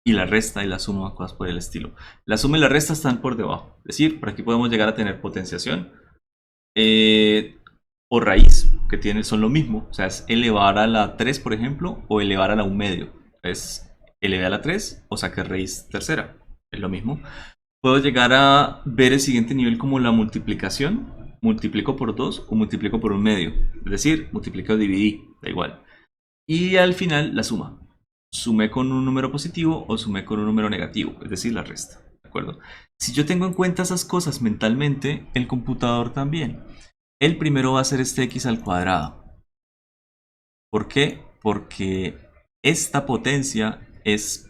Speaker 1: y la resta y la suma, cosas por el estilo. La suma y la resta están por debajo. Es decir, por aquí podemos llegar a tener potenciación o raíz, que son lo mismo. O sea, es elevar a la 3, por ejemplo, o elevar a la 1 medio. Es eleve a la 3 o saque raíz tercera. Es lo mismo. Puedo llegar a ver el siguiente nivel como la multiplicación. Multiplico por 2 o multiplico por 1 medio. Es decir, multiplico o dividí, da igual. Y al final la suma. Sumé con un número positivo o sumé con un número negativo, es decir, la resta. ¿De acuerdo? Si yo tengo en cuenta esas cosas mentalmente, el computador también. El primero va a ser este x al cuadrado. ¿Por qué? Porque esta potencia es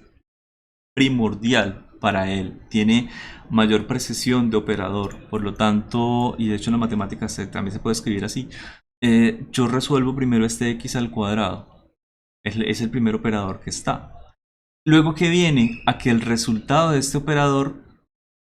Speaker 1: primordial para él. Tiene mayor precisión de operador. Por lo tanto, y de hecho en la matemática también se puede escribir así. Yo resuelvo primero este x al cuadrado. Es el primer operador que está. Luego que viene a que el resultado de este operador,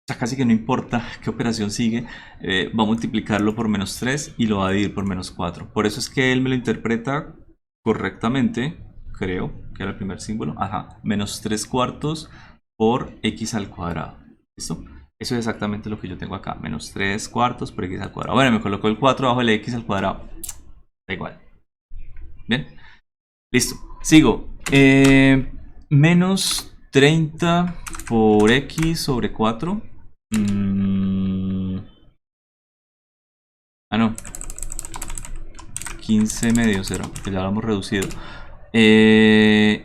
Speaker 1: ya casi que no importa qué operación sigue, va a multiplicarlo por menos 3 y lo va a dividir por menos 4. Por eso es que él me lo interpreta correctamente, creo que era el primer símbolo. Menos 3 cuartos por x al cuadrado. ¿Listo? Eso es exactamente lo que yo tengo acá. Menos 3 cuartos por x al cuadrado. Bueno, me colocó el 4 abajo del x al cuadrado. Da igual. Bien. Listo, sigo. Menos 30 por x sobre 4. No. 15 medio 0, que ya lo hemos reducido. Y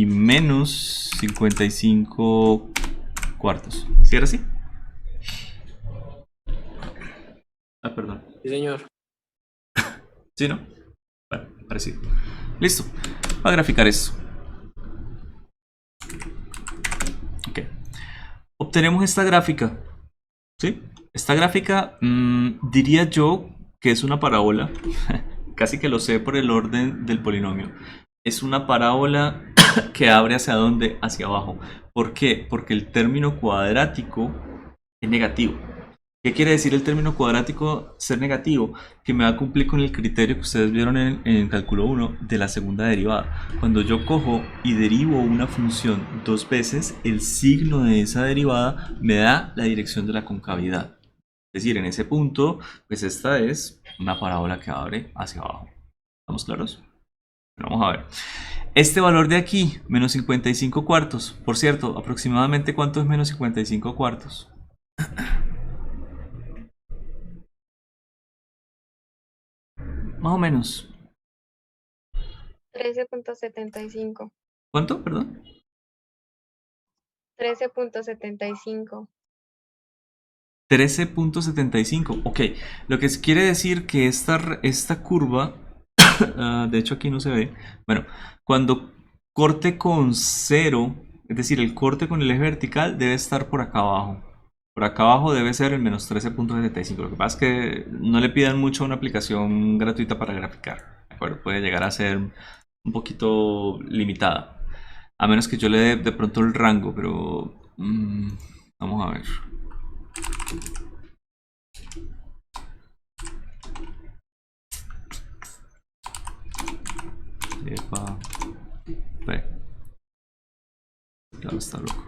Speaker 1: menos 55 cuartos. ¿Sí era así? Perdón.
Speaker 4: Sí, señor.
Speaker 1: ¿Sí, no? Bueno, parecido. Listo. Voy a graficar esto. Ok. Obtenemos esta gráfica. ¿Sí? Esta gráfica diría yo que es una parábola. Casi que lo sé por el orden del polinomio. Es una parábola que abre hacia dónde? Hacia abajo. ¿Por qué? Porque el término cuadrático es negativo. ¿Qué quiere decir el término cuadrático ser negativo? Que me va a cumplir con el criterio que ustedes vieron en cálculo 1 de la segunda derivada. Cuando yo cojo y derivo una función dos veces, el signo de esa derivada me da la dirección de la concavidad. Es decir, en ese punto, pues esta es una parábola que abre hacia abajo. ¿Estamos claros? Bueno, vamos a ver. Este valor de aquí, menos 55 cuartos. Por cierto, aproximadamente ¿cuánto es menos 55 cuartos? Más o menos.
Speaker 2: 13.75.
Speaker 1: ¿Cuánto? Perdón.
Speaker 2: 13.75.
Speaker 1: 13.75. Ok, lo que quiere decir que esta curva, de hecho aquí no se ve, bueno, cuando corte con 0, es decir, el corte con el eje vertical debe estar por acá abajo. Por acá abajo debe ser el menos 13.75. Lo que pasa es que no le pidan mucho a una aplicación gratuita para graficar. ¿De acuerdo? Puede llegar a ser un poquito limitada. A menos que yo le dé de pronto el rango, pero vamos a ver. Epa. Ve. Claro, está loco.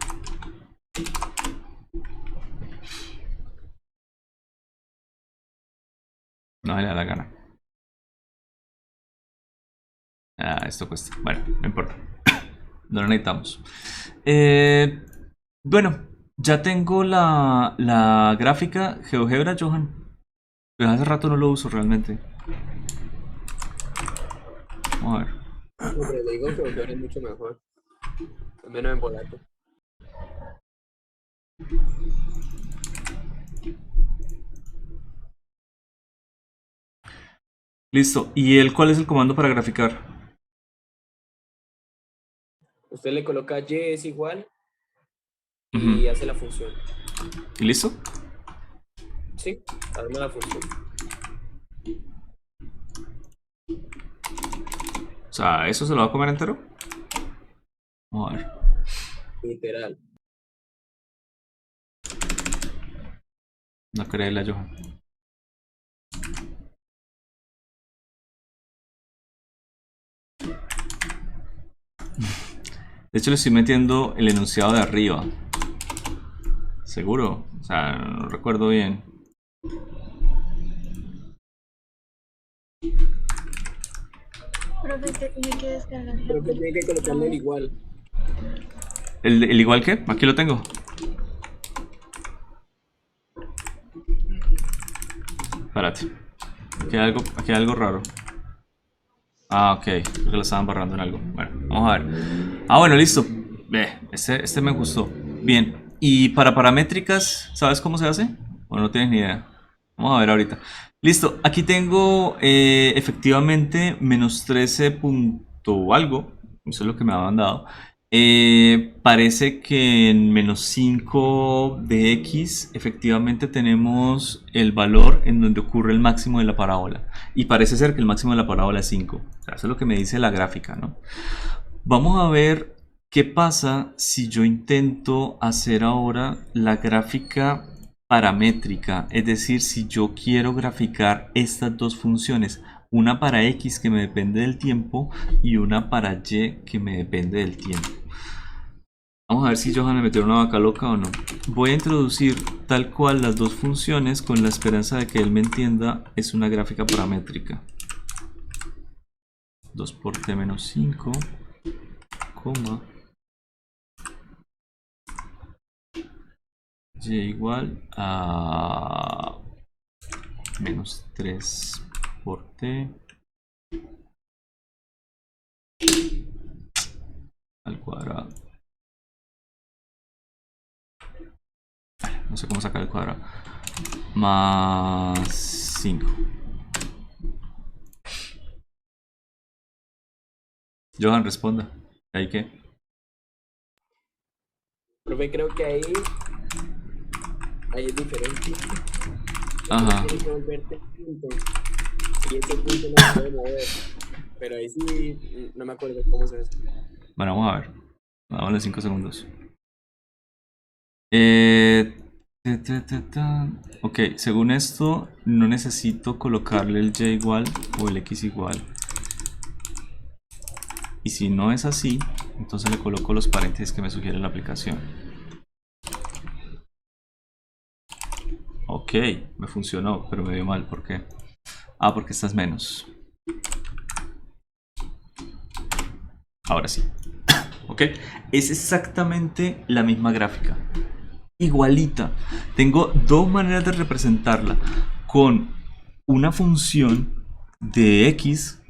Speaker 1: No le da la gana. Ah, esto cuesta. Bueno, no importa. No lo necesitamos. Bueno, ya tengo la gráfica GeoGebra, Johan. Pero hace rato no lo uso realmente. Vamos a ver.
Speaker 4: No, pero le digo que Opera es mucho mejor. Es menos embolato.
Speaker 1: Listo. ¿Y cuál es el comando para graficar?
Speaker 4: Usted le coloca y es igual
Speaker 1: Ujú.
Speaker 4: y hace la función.
Speaker 1: ¿Y listo?
Speaker 4: Sí, arma la función.
Speaker 1: O sea, ¿eso se lo va a comer entero? Vamos a ver.
Speaker 4: Literal.
Speaker 1: No creerla, Johan. De hecho, le estoy metiendo el enunciado de arriba. ¿Seguro? O sea, no recuerdo bien.
Speaker 2: Profe, que tiene que descargar la
Speaker 4: Creo que tiene que colocarle el igual.
Speaker 1: ¿El igual que? Aquí lo tengo. Espérate. Aquí hay algo raro. Ah, ok. Creo que lo estaban barrando en algo. Bueno, vamos a ver. Ah, bueno, listo. Este me gustó. Bien. Y para paramétricas, ¿sabes cómo se hace? ¿O no tienes ni idea? Vamos a ver ahorita. Listo. Aquí tengo efectivamente menos 13 punto algo. Eso es lo que me habían dado. Parece que en menos 5 de x efectivamente tenemos el valor en donde ocurre el máximo de la parábola. Y parece ser que el máximo de la parábola es 5. O sea, eso es lo que me dice la gráfica, ¿no? Vamos a ver qué pasa si yo intento hacer ahora la gráfica paramétrica. Es decir, si yo quiero graficar estas dos funciones. Una para x que me depende del tiempo y una para y que me depende del tiempo. Vamos a ver si Johan me metió una vaca loca o no. Voy a introducir tal cual las dos funciones con la esperanza de que él me entienda. Es una gráfica paramétrica. 2 por t menos 5, coma, y igual a menos 3 por t al cuadrado. No sé cómo sacar el cuadrado. Más 5. Johan, responda. ¿Ahí qué?
Speaker 4: Profe, creo que ahí es diferente.
Speaker 1: Ajá.
Speaker 4: Tiene que volverte punto. Y ese punto no se puede mover. Pero ahí sí, no me acuerdo cómo se hace.
Speaker 1: Bueno, vamos a ver. Vamos a los 5 segundos. Ok, según esto, no necesito colocarle el y igual o el x igual. Y si no es así, entonces le coloco los paréntesis que me sugiere la aplicación. Ok, me funcionó, pero me dio mal. ¿Por qué? Ah, porque esta es menos. Ahora sí. Ok, es exactamente la misma gráfica. Igualita. Tengo dos maneras de representarla. Con una función de x,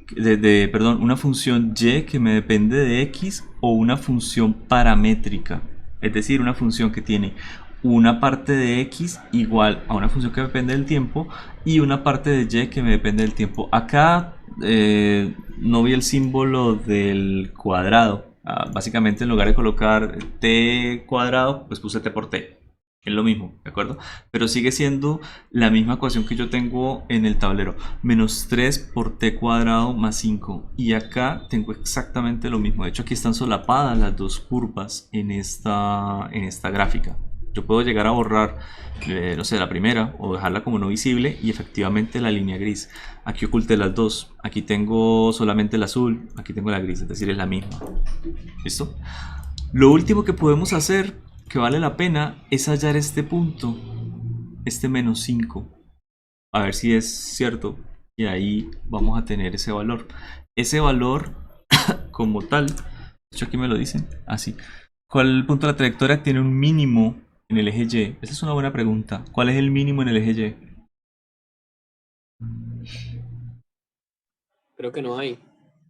Speaker 1: perdón, una función y que me depende de x o una función paramétrica. Es decir, una función que tiene una parte de x igual a una función que depende del tiempo y una parte de y que me depende del tiempo. Acá no vi el símbolo del cuadrado. Básicamente en lugar de colocar t cuadrado, pues puse t por t. Es lo mismo, ¿de acuerdo? Pero sigue siendo la misma ecuación que yo tengo en el tablero. Menos 3 por t cuadrado más 5. Y acá tengo exactamente lo mismo. De hecho, aquí están solapadas las dos curvas en esta gráfica. Yo puedo llegar a borrar, no sé, la primera o dejarla como no visible y efectivamente la línea gris. Aquí oculté las dos. Aquí tengo solamente el azul, aquí tengo la gris, es decir, es la misma. ¿Listo? Lo último que podemos hacer, que vale la pena, es hallar este punto, este menos 5. A ver si es cierto. Y ahí vamos a tener ese valor. Ese valor como tal, de hecho aquí me lo dicen, así. ¿Cuál punto de la trayectoria tiene un mínimo en el eje Y? Esa es una buena pregunta. ¿Cuál es el mínimo en el eje Y?
Speaker 4: Creo que no hay.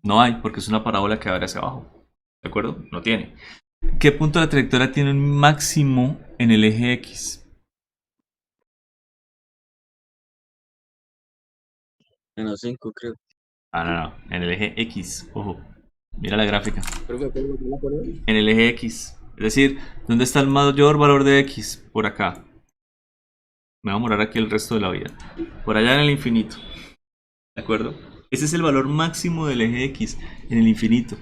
Speaker 1: No hay, porque es una parábola que abre hacia abajo. ¿De acuerdo? No tiene. ¿Qué punto de la trayectoria tiene un máximo en el eje X?
Speaker 5: Menos 5, creo.
Speaker 1: Ah, no, no. En el eje X. Ojo. Mira la gráfica.
Speaker 4: Creo que tengo que poner.
Speaker 1: En el eje X. Es decir, ¿dónde está el mayor valor de X? Por acá. Me va a morar aquí el resto de la vida. Por allá en el infinito. ¿De acuerdo? Ese es el valor máximo del eje X en el infinito.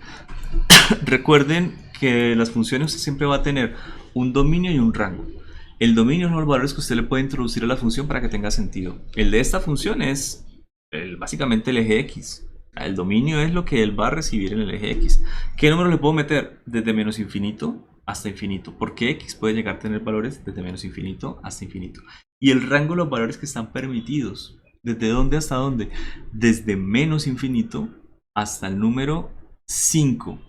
Speaker 1: Recuerden que las funciones usted siempre va a tener un dominio y un rango. El dominio son los valores que usted le puede introducir a la función para que tenga sentido. El de esta función es básicamente el eje X. El dominio es lo que él va a recibir en el eje X. ¿Qué número le puedo meter? Desde menos infinito hasta infinito. Porque X puede llegar a tener valores desde menos infinito hasta infinito. Y el rango de los valores que están permitidos. ¿Desde dónde hasta dónde? Desde menos infinito hasta el número 5.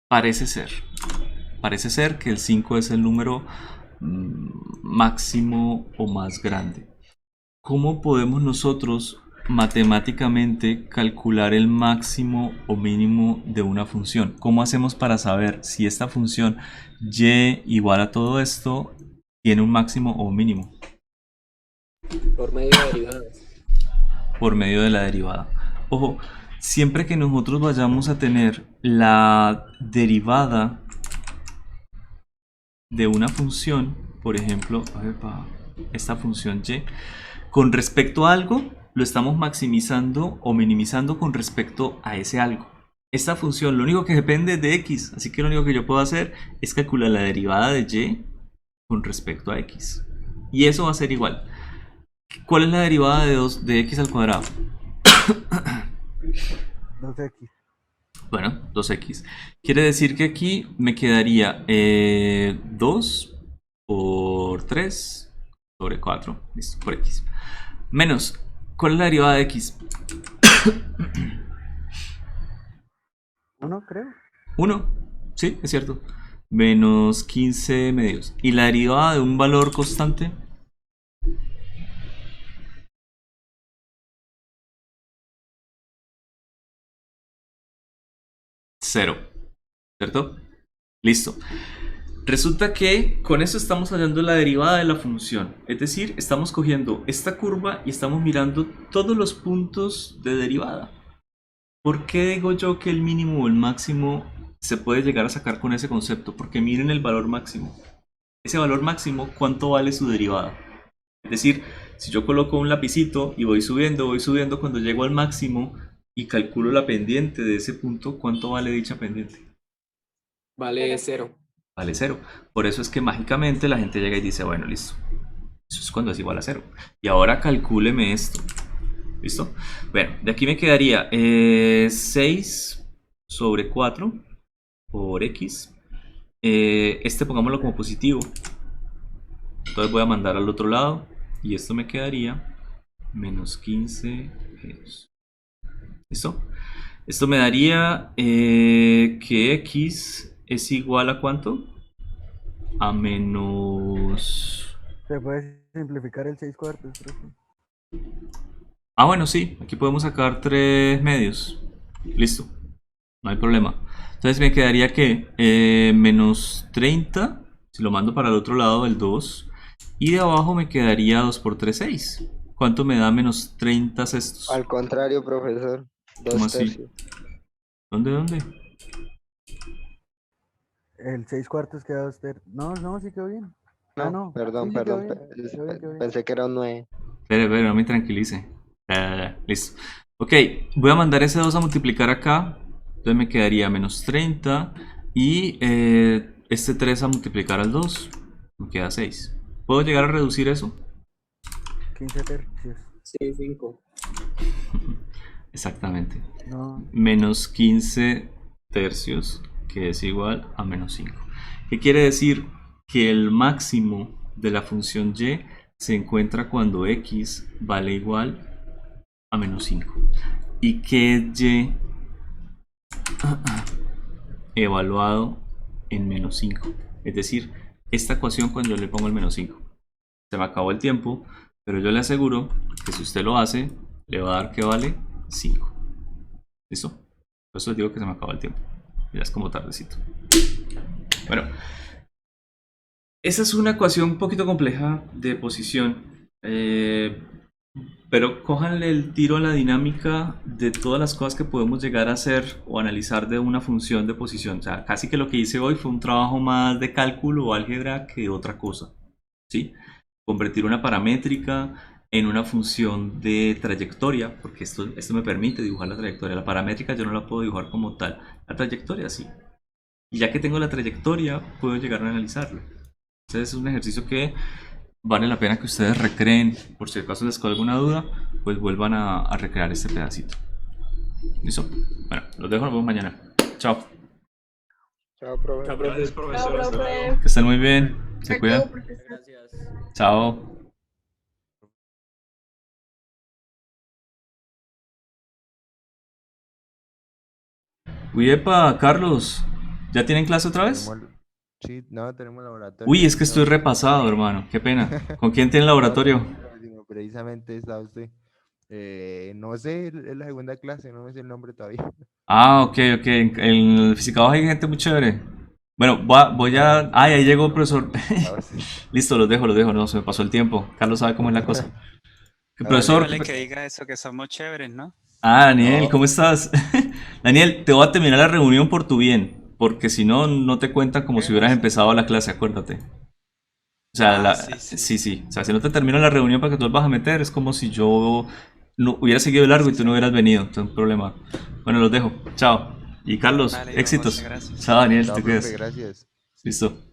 Speaker 1: Parece ser que el 5 es el número máximo o más grande. ¿Cómo podemos nosotros matemáticamente calcular el máximo o mínimo de una función? ¿Cómo hacemos para saber si esta función y igual a todo esto tiene un máximo o un mínimo?
Speaker 4: Por medio de derivadas.
Speaker 1: Por medio de la derivada. Ojo, siempre que nosotros vayamos a tener la derivada de una función, por ejemplo, esta función y, con respecto a algo, lo estamos maximizando o minimizando con respecto a ese algo. Esta función lo único que depende es de x, así que lo único que yo puedo hacer es calcular la derivada de y con respecto a x. Y eso va a ser igual. ¿Cuál es la derivada de x al cuadrado?
Speaker 6: 2x.
Speaker 1: Bueno, 2x. Quiere decir que aquí me quedaría 2 por 3 sobre 4. Listo, por x. Menos, ¿cuál es la derivada de x?
Speaker 6: 1, creo.
Speaker 1: 1. Sí, es cierto. Menos 15 medios. ¿Y la derivada de un valor constante? Cero. ¿Cierto? Listo. Resulta que con eso estamos hallando la derivada de la función. Es decir, estamos cogiendo esta curva y estamos mirando todos los puntos de derivada. ¿Por qué digo yo que el mínimo o el máximo se puede llegar a sacar con ese concepto? Porque miren el valor máximo. Ese valor máximo, ¿cuánto vale su derivada? Es decir, si yo coloco un lapicito y voy subiendo, cuando llego al máximo y calculo la pendiente de ese punto, ¿cuánto vale dicha pendiente?
Speaker 4: Vale 0.
Speaker 1: Vale 0. Por eso es que mágicamente la gente llega y dice, bueno, listo. Eso es cuando es igual a 0. Y ahora calcúleme esto. ¿Listo? Bueno, de aquí me quedaría 6 sobre 4 por x. Este pongámoslo como positivo. Entonces voy a mandar al otro lado. Y esto me quedaría menos 15 menos. ¿Listo? Esto me daría que x es igual a ¿cuánto? A menos...
Speaker 6: Se puede simplificar el 6 cuartos, profe.
Speaker 1: Ah, bueno, sí. Aquí podemos sacar 3 medios. Listo. No hay problema. Entonces me quedaría que menos 30. Si lo mando para el otro lado, el 2. Y de abajo me quedaría 2 por 3, 6. ¿Cuánto me da menos 30 sextos?
Speaker 7: Al contrario, profesor.
Speaker 1: ¿Cómo
Speaker 7: 2
Speaker 1: así?
Speaker 7: tercios.
Speaker 1: ¿Dónde?
Speaker 6: El 6 cuartos queda 2 tercios. No, no, sí quedó bien. Ah, no.
Speaker 7: Perdón,
Speaker 6: Sí,
Speaker 7: perdón.
Speaker 6: quedó bien, quedó bien, quedó bien.
Speaker 7: Pensé que era un 9.
Speaker 1: Espere, no me tranquilice. Listo. Ok, voy a mandar ese 2 a multiplicar acá. Entonces me quedaría menos 30. Y este 3 a multiplicar al 2. Me queda 6. ¿Puedo llegar a reducir eso?
Speaker 6: 15 tercios.
Speaker 4: Sí, 5.
Speaker 1: Exactamente.
Speaker 6: No.
Speaker 1: Menos 15 tercios, que es igual a menos 5. ¿Qué quiere decir? Que el máximo de la función y se encuentra cuando x vale igual a menos 5. ¿Y qué es y evaluado en menos 5? Es decir, esta ecuación cuando yo le pongo el menos 5. Se me acabó el tiempo, pero yo le aseguro que si usted lo hace, le va a dar que vale 5. ¿Listo? Por eso les digo que se me acaba el tiempo. Ya es como tardecito. Bueno, esa es una ecuación un poquito compleja de posición. Pero cójanle el tiro a la dinámica de todas las cosas que podemos llegar a hacer o analizar de una función de posición. O sea, casi que lo que hice hoy fue un trabajo más de cálculo o álgebra que otra cosa. ¿Sí? Convertir una paramétrica en una función de trayectoria, porque esto me permite dibujar la trayectoria. La paramétrica yo no la puedo dibujar como tal, la trayectoria sí. Y ya que tengo la trayectoria, puedo llegar a analizarlo. Entonces es un ejercicio que vale la pena que ustedes recreen. Por si acaso les quedó alguna duda, pues vuelvan a recrear este pedacito. ¿Listo? Bueno, los dejo, nos vemos mañana. Chao.
Speaker 7: Chao, profe.
Speaker 4: Chao, profe.
Speaker 2: Chao, profe.
Speaker 1: Que estén muy bien. Se cuidan.
Speaker 2: Chao, profesor.
Speaker 4: Gracias.
Speaker 1: Chao. Uy, epa, Carlos. ¿Ya tienen clase otra vez?
Speaker 8: Sí, no, tenemos laboratorio.
Speaker 1: Uy, es que estoy repasado, hermano. Qué pena. ¿Con quién tiene laboratorio?
Speaker 8: Precisamente está usted. No sé, es la segunda clase, no me sé el nombre todavía.
Speaker 1: Ah, ok. En el Física Baja hay gente muy chévere. Bueno, voy a... Ay, ahí llegó el profesor. Listo, los dejo. No, se me pasó el tiempo. Carlos sabe cómo es la cosa. Profesor...
Speaker 9: Vale que diga eso, que somos chéveres, ¿no?
Speaker 1: Ah, Daniel,
Speaker 8: No.
Speaker 1: ¿cómo estás? Daniel, te voy a terminar la reunión por tu bien, porque si no, no te cuentan como si hubieras empezado la clase, acuérdate. O sea, sí. O sea, si no te termino la reunión para que tú vas a meter, es como si yo no hubiera seguido largo y tú no hubieras venido. Entonces, un problema. Bueno, los dejo. Chao. Y Carlos,
Speaker 9: Vale,
Speaker 1: éxitos.
Speaker 9: muchas gracias.
Speaker 1: Chao, Daniel,
Speaker 8: Chao,
Speaker 1: te
Speaker 8: profe,
Speaker 1: cuidas.
Speaker 8: gracias.
Speaker 1: Listo.